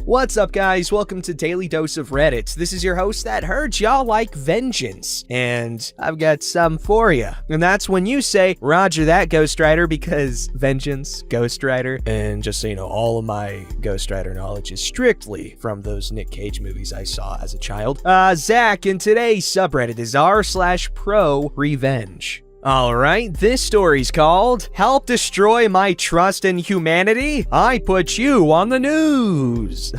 What's up, guys? Welcome to Daily Dose of Reddit. This is your host that heard y'all like vengeance, and I've got some for you. And that's when you say, Roger that, Ghost Rider, because vengeance, Ghost Rider, and just so you know, all of my Ghost Rider knowledge is strictly from those Nick Cage movies I saw as a child. Zach, and today's subreddit is r/ProRevenge. Alright, this story's called Help Destroy My Trust in Humanity? I Put You on the News.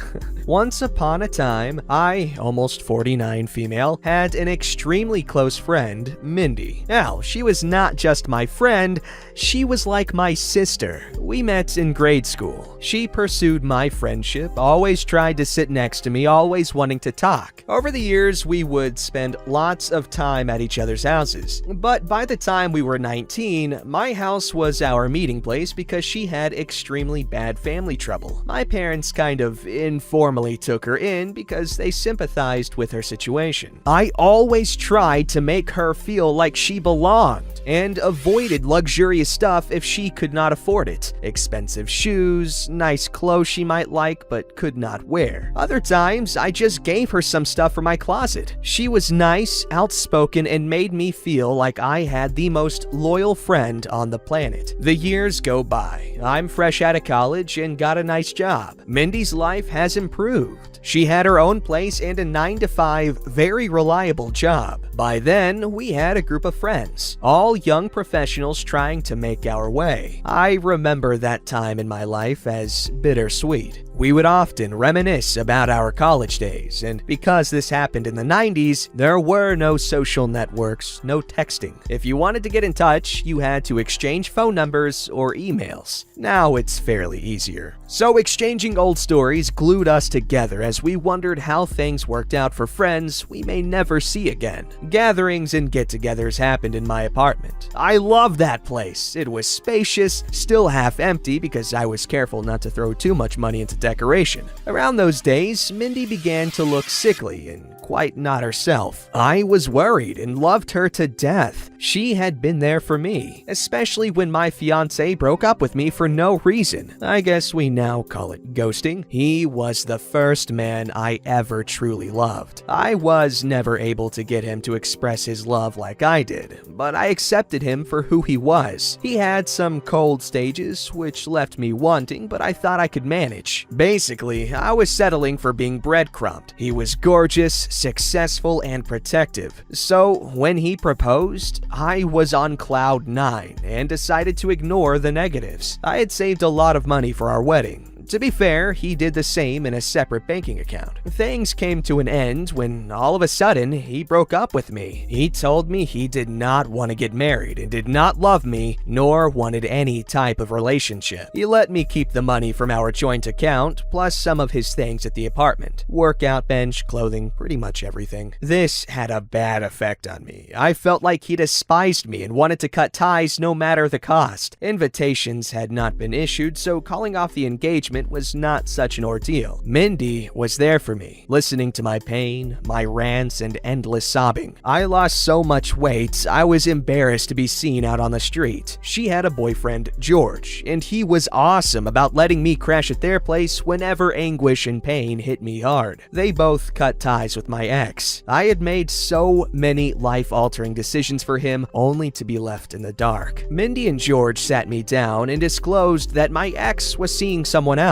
Once upon a time, I, almost 49 female, had an extremely close friend, Mindy. Now, she was not just my friend, she was like my sister. We met in grade school. She pursued my friendship, always tried to sit next to me, always wanting to talk. Over the years, we would spend lots of time at each other's houses. But by the time we were 19, my house was our meeting place because she had extremely bad family trouble. My parents kind of informally took her in because they sympathized with her situation. I always tried to make her feel like she belonged and avoided luxurious stuff if she could not afford it. Expensive shoes, nice clothes she might like but could not wear. Other times, I just gave her some stuff from my closet. She was nice, outspoken, and made me feel like I had the most loyal friend on the planet. The years go by. I'm fresh out of college and got a nice job. Mindy's life has improved. She had her own place and a 9-to-5, very reliable job. By then, we had a group of friends, all young professionals trying to make our way. I remember that time in my life as bittersweet. We would often reminisce about our college days, and because this happened in the 90s, there were no social networks, no texting. If you wanted to get in touch, you had to exchange phone numbers or emails. Now it's fairly easier. So exchanging old stories glued us together as we wondered how things worked out for friends we may never see again. Gatherings and get-togethers happened in my apartment. I loved that place. It was spacious, still half empty because I was careful not to throw too much money into decoration. Around those days, Mindy began to look sickly and quite not herself. I was worried and loved her to death. She had been there for me, especially when my fiance broke up with me for no reason. I guess we now call it ghosting. He was the first man I ever truly loved. I was never able to get him to express his love like I did, but I accepted him for who he was. He had some cold stages, which left me wanting, but I thought I could manage. Basically, I was settling for being breadcrumbed. He was gorgeous, successful, and protective. So when he proposed, I was on cloud 9 and decided to ignore the negatives. I had saved a lot of money for our wedding. To be fair, he did the same in a separate banking account. Things came to an end when all of a sudden he broke up with me. He told me he did not want to get married and did not love me, nor wanted any type of relationship. He let me keep the money from our joint account, plus some of his things at the apartment. Workout bench, clothing, pretty much everything. This had a bad effect on me. I felt like he despised me and wanted to cut ties no matter the cost. Invitations had not been issued, so calling off the engagement was not such an ordeal. Mindy was there for me, listening to my pain, my rants, and endless sobbing. I lost so much weight, I was embarrassed to be seen out on the street. She had a boyfriend, George, and he was awesome about letting me crash at their place whenever anguish and pain hit me hard. They both cut ties with my ex. I had made so many life-altering decisions for him, only to be left in the dark. Mindy and George sat me down and disclosed that my ex was seeing someone else.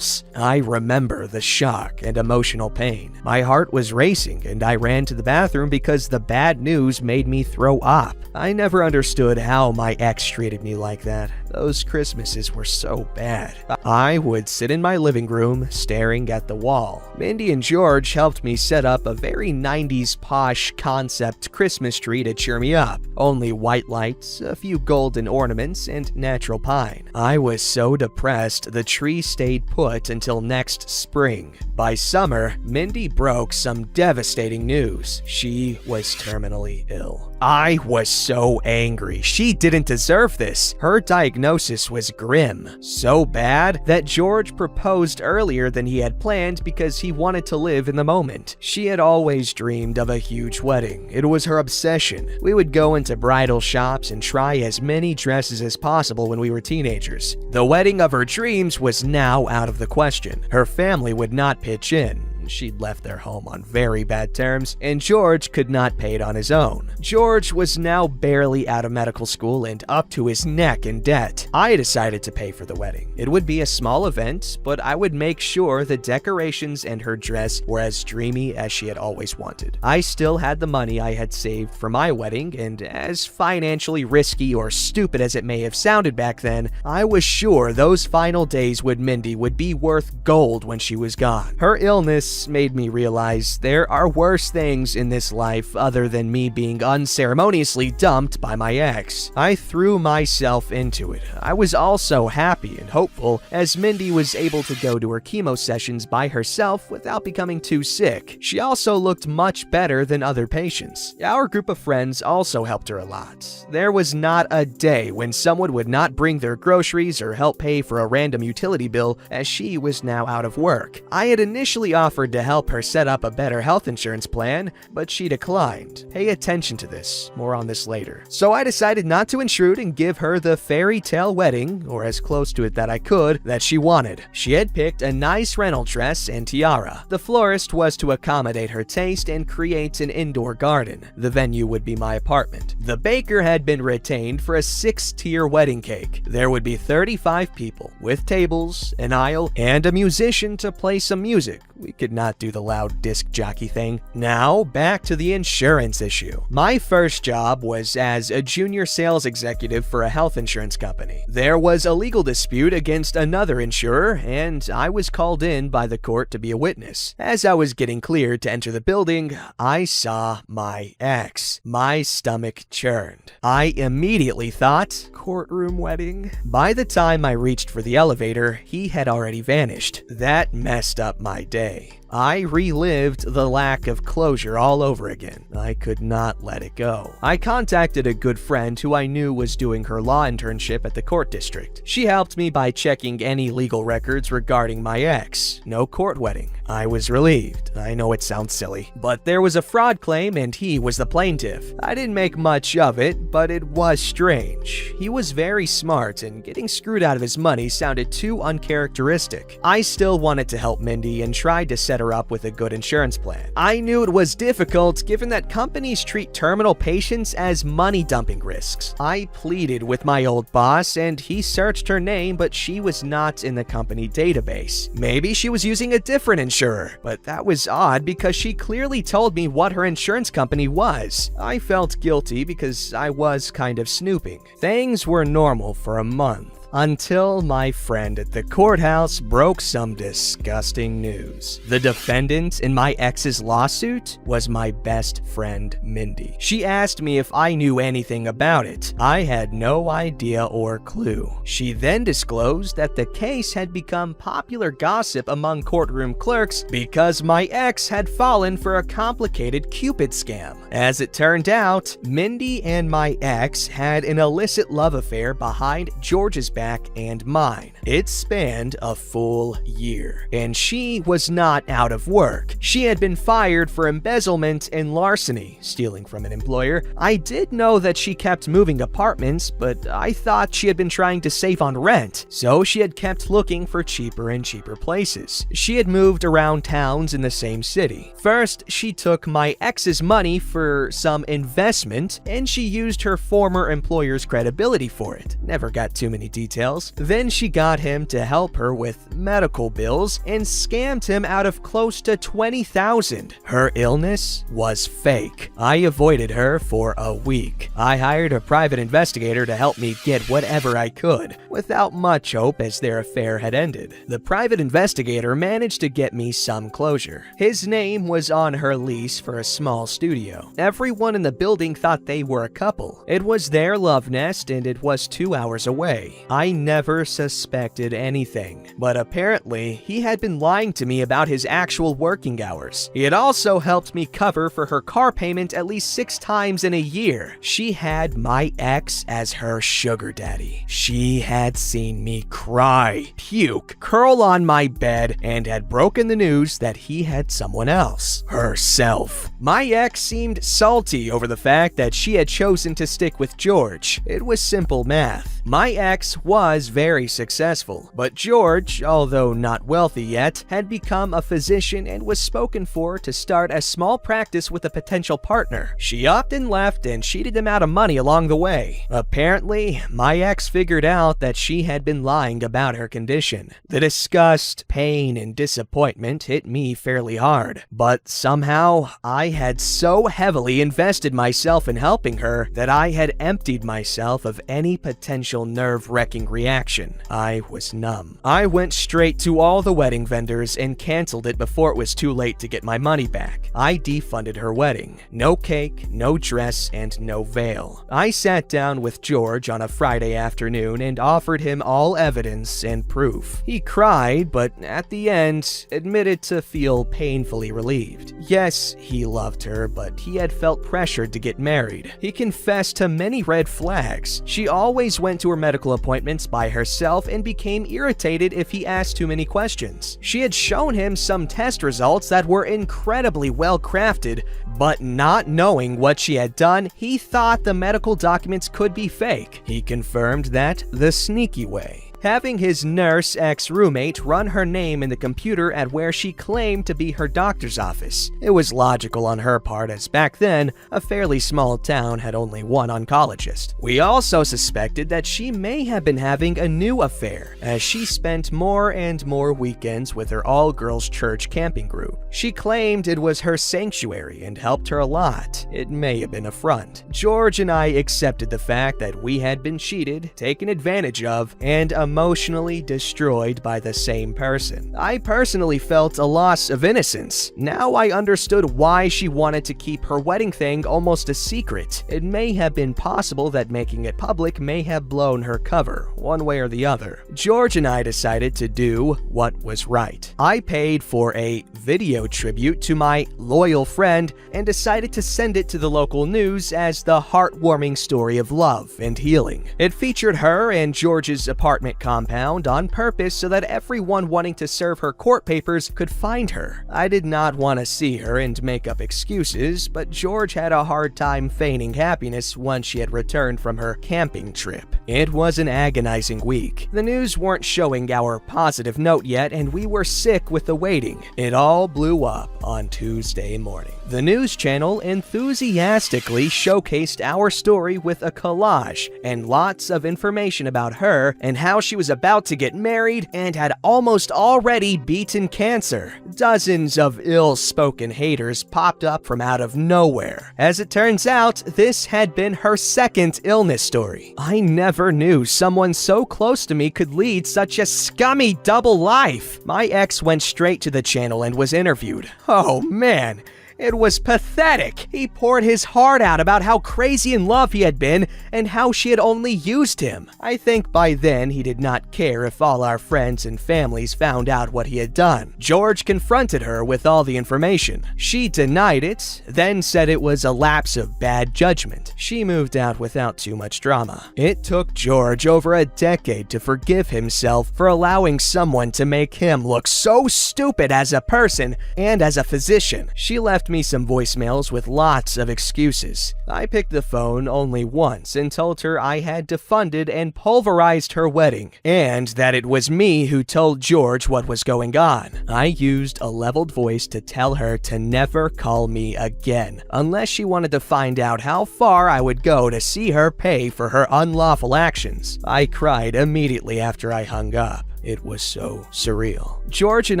I remember the shock and emotional pain. My heart was racing and I ran to the bathroom because the bad news made me throw up. I never understood how my ex treated me like that. Those Christmases were so bad. I would sit in my living room staring at the wall. Mindy and George helped me set up a very 90s posh concept Christmas tree to cheer me up. Only white lights, a few golden ornaments, and natural pine. I was so depressed the tree stayed put until next spring. By summer, Mindy broke some devastating news. She was terminally ill. I was so angry. She didn't deserve this. Her diagnosis was grim. So bad that George proposed earlier than he had planned because he wanted to live in the moment. She had always dreamed of a huge wedding. It was her obsession. We would go into bridal shops and try as many dresses as possible when we were teenagers. The wedding of her dreams was now out of the question. Her family would not pitch in. She'd left their home on very bad terms, and George could not pay it on his own. George was now barely out of medical school and up to his neck in debt. I decided to pay for the wedding. It would be a small event, but I would make sure the decorations and her dress were as dreamy as she had always wanted. I still had the money I had saved for my wedding, and as financially risky or stupid as it may have sounded back then, I was sure those final days with Mindy would be worth gold when she was gone. Her illness made me realize there are worse things in this life other than me being unceremoniously dumped by my ex. I threw myself into it. I was also happy and hopeful as Mindy was able to go to her chemo sessions by herself without becoming too sick. She also looked much better than other patients. Our group of friends also helped her a lot. There was not a day when someone would not bring their groceries or help pay for a random utility bill as she was now out of work. I had initially offered to help her set up a better health insurance plan, but she declined. Pay attention to this. More on this later. So I decided not to intrude and give her the fairy tale wedding, or as close to it that I could, that she wanted. She had picked a nice rental dress and tiara. The florist was to accommodate her taste and create an indoor garden. The venue would be my apartment. The baker had been retained for a 6-tier wedding cake. There would be 35 people, with tables, an aisle, and a musician to play some music. We could not do the loud disc jockey thing. Now, back to the insurance issue. My first job was as a junior sales executive for a health insurance company. There was a legal dispute against another insurer, and I was called in by the court to be a witness. As I was getting cleared to enter the building, I saw my ex. My stomach churned. I immediately thought, courtroom wedding? By the time I reached for the elevator, he had already vanished. That messed up my day. I relived the lack of closure all over again. I could not let it go. I contacted a good friend who I knew was doing her law internship at the court district. She helped me by checking any legal records regarding my ex. No court wedding. I was relieved. I know it sounds silly, but there was a fraud claim and he was the plaintiff. I didn't make much of it, but it was strange. He was very smart and getting screwed out of his money sounded too uncharacteristic. I still wanted to help Mindy and tried to set her up with a good insurance plan. I knew it was difficult given that companies treat terminal patients as money dumping risks. I pleaded with my old boss and he searched her name, but she was not in the company database. Maybe she was using a different insurer, but that was odd because she clearly told me what her insurance company was. I felt guilty because I was kind of snooping. Things were normal for a month. Until my friend at the courthouse broke some disgusting news. The defendant in my ex's lawsuit was my best friend, Mindy. She asked me if I knew anything about it. I had no idea or clue. She then disclosed that the case had become popular gossip among courtroom clerks because my ex had fallen for a complicated Cupid scam. As it turned out, Mindy and my ex had an illicit love affair behind George's back and mine. It spanned a full year, and she was not out of work. She had been fired for embezzlement and larceny, stealing from an employer. I did know that she kept moving apartments, but I thought she had been trying to save on rent, so she had kept looking for cheaper and cheaper places. She had moved around towns in the same city. First, she took my ex's money for some investment, and she used her former employer's credibility for it. Never got too many details. Then she got him to help her with medical bills and scammed him out of close to $20,000. Her illness was fake. I avoided her for a week. I hired a private investigator to help me get whatever I could, without much hope as their affair had ended. The private investigator managed to get me some closure. His name was on her lease for a small studio. Everyone in the building thought they were a couple. It was their love nest and it was 2 hours away. I I never suspected anything, but apparently he had been lying to me about his actual working hours. He had also helped me cover for her car payment at least 6 times in a year. She had my ex as her sugar daddy. She had seen me cry, puke, curl on my bed, and had broken the news that he had someone else. Herself. My ex seemed salty over the fact that she had chosen to stick with George. It was simple math. My ex was very successful, but George, although not wealthy yet, had become a physician and was spoken for to start a small practice with a potential partner. She upped and left and cheated him out of money along the way. Apparently, my ex figured out that she had been lying about her condition. The disgust, pain, and disappointment hit me fairly hard, but somehow I had so heavily invested myself in helping her that I had emptied myself of any potential nerve-wracking reaction. I was numb. I went straight to all the wedding vendors and canceled it before it was too late to get my money back. I defunded her wedding. No cake, no dress, and no veil. I sat down with George on a Friday afternoon and offered him all evidence and proof. He cried, but at the end, admitted to feel painfully relieved. Yes, he loved her, but he had felt pressured to get married. He confessed to many red flags. She always went to her medical appointments by herself and became irritated if he asked too many questions. She had shown him some test results that were incredibly well crafted, but not knowing what she had done, he thought the medical documents could be fake. He confirmed that the sneaky way. Having his nurse ex-roommate run her name in the computer at where she claimed to be her doctor's office. It was logical on her part, as back then, a fairly small town had only one oncologist. We also suspected that she may have been having a new affair, as she spent more and more weekends with her all-girls church camping group. She claimed it was her sanctuary and helped her a lot. It may have been a front. George and I accepted the fact that we had been cheated, taken advantage of, and emotionally destroyed by the same person. I personally felt a loss of innocence. Now I understood why she wanted to keep her wedding thing almost a secret. It may have been possible that making it public may have blown her cover, one way or the other. George and I decided to do what was right. I paid for a video tribute to my loyal friend and decided to send it to the local news as the heartwarming story of love and healing. It featured her and George's apartment compound on purpose so that everyone wanting to serve her court papers could find her. I did not want to see her and make up excuses, but George had a hard time feigning happiness once she had returned from her camping trip. It was an agonizing week. The news weren't showing our positive note yet, and we were sick with the waiting. It all blew up on Tuesday morning. The news channel enthusiastically showcased our story with a collage and lots of information about her and how she was about to get married and had almost already beaten cancer. Dozens of ill-spoken haters popped up from out of nowhere. As it turns out, this had been her second illness story. I never knew someone so close to me could lead such a scummy double life. My ex went straight to the channel and was interviewed. Oh man. It was pathetic. He poured his heart out about how crazy in love he had been and how she had only used him. I think by then he did not care if all our friends and families found out what he had done. George confronted her with all the information. She denied it, then said it was a lapse of bad judgment. She moved out without too much drama. It took George over a decade to forgive himself for allowing someone to make him look so stupid as a person and as a physician. She left me some voicemails with lots of excuses. I picked the phone only once and told her I had defunded and pulverized her wedding, and that it was me who told George what was going on. I used a leveled voice to tell her to never call me again, unless she wanted to find out how far I would go to see her pay for her unlawful actions. I cried immediately after I hung up. It was so surreal. George and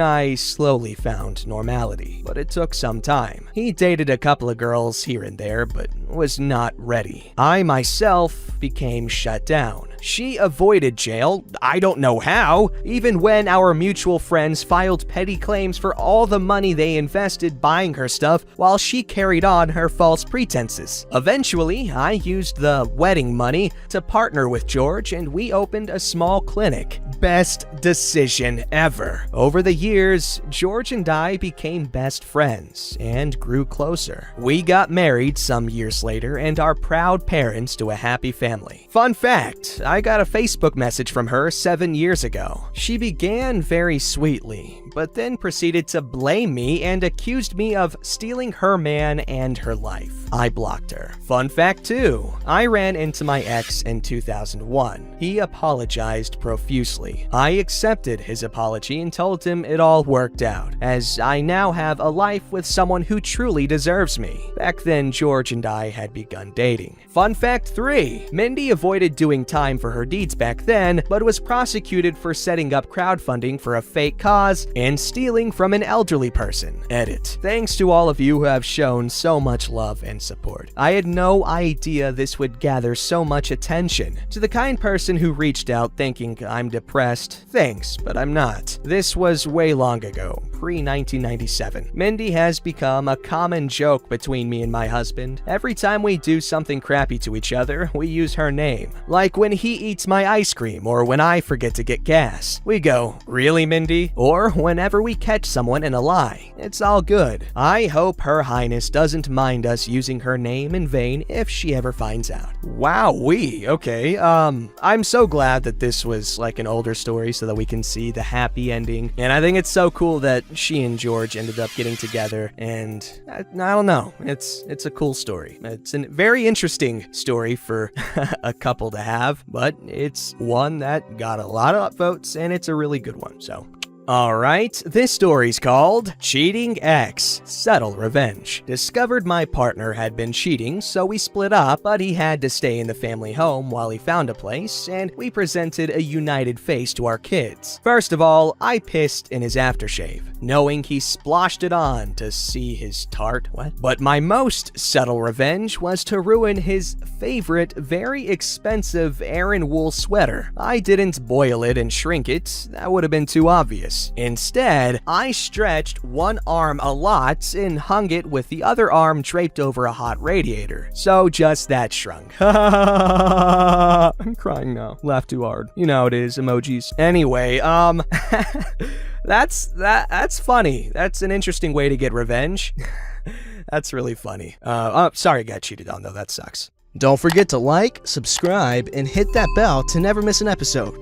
I slowly found normality, but it took some time. He dated a couple of girls here and there, but was not ready. I myself became shut down. She avoided jail, I don't know how, even when our mutual friends filed petty claims for all the money they invested buying her stuff while she carried on her false pretenses. Eventually, I used the wedding money to partner with George and we opened a small clinic. Best decision ever. Over the years, George and I became best friends and grew closer. We got married some years later and are proud parents to a happy family. Fun fact, I got a Facebook message from her 7 years ago. She began very sweetly, but then proceeded to blame me and accused me of stealing her man and her life. I blocked her. Fun fact 2, I ran into my ex in 2001. He apologized profusely. I accepted his apology and told him it all worked out, as I now have a life with someone who truly deserves me. Back then, George and I had begun dating. Fun fact 3, Mindy avoided doing time for her deeds back then, but was prosecuted for setting up crowdfunding for a fake cause and stealing from an elderly person. Edit. Thanks to all of you who have shown so much love and support. I had no idea this would gather so much attention. To the kind person who reached out thinking I'm depressed, thanks, but I'm not. This was way long ago, pre-1997. Mindy has become a common joke between me and my husband. Every time we do something crappy to each other, we use her name. Like when he eats my ice cream or when I forget to get gas. We go, "Really, Mindy?" Or whenever we catch someone in a lie. It's all good. I hope Her Highness doesn't mind us using her name in vain if she ever finds out. Wowee, okay. I'm so glad that this was like an older story so that we can see the happy ending. And I think it's so cool that she and George ended up getting together, and I don't know. It's a cool story. It's a very interesting story for a couple to have, but it's one that got a lot of upvotes, and it's a really good one, so. Alright, this story's called Cheating Ex, Subtle Revenge. Discovered my partner had been cheating, so we split up, but he had to stay in the family home while he found a place, and we presented a united face to our kids. First of all, I pissed in his aftershave, knowing he sploshed it on to see his tart. What? But my most subtle revenge was to ruin his favorite, very expensive Aran wool sweater. I didn't boil it and shrink it, that would have been too obvious. Instead, I stretched one arm a lot and hung it with the other arm draped over a hot radiator. So just that shrunk. I'm crying now. Laugh too hard. You know how it is, emojis. Anyway, that's funny. That's an interesting way to get revenge. That's really funny. Sorry I got cheated on though, that sucks. Don't forget to like, subscribe, and hit that bell to never miss an episode.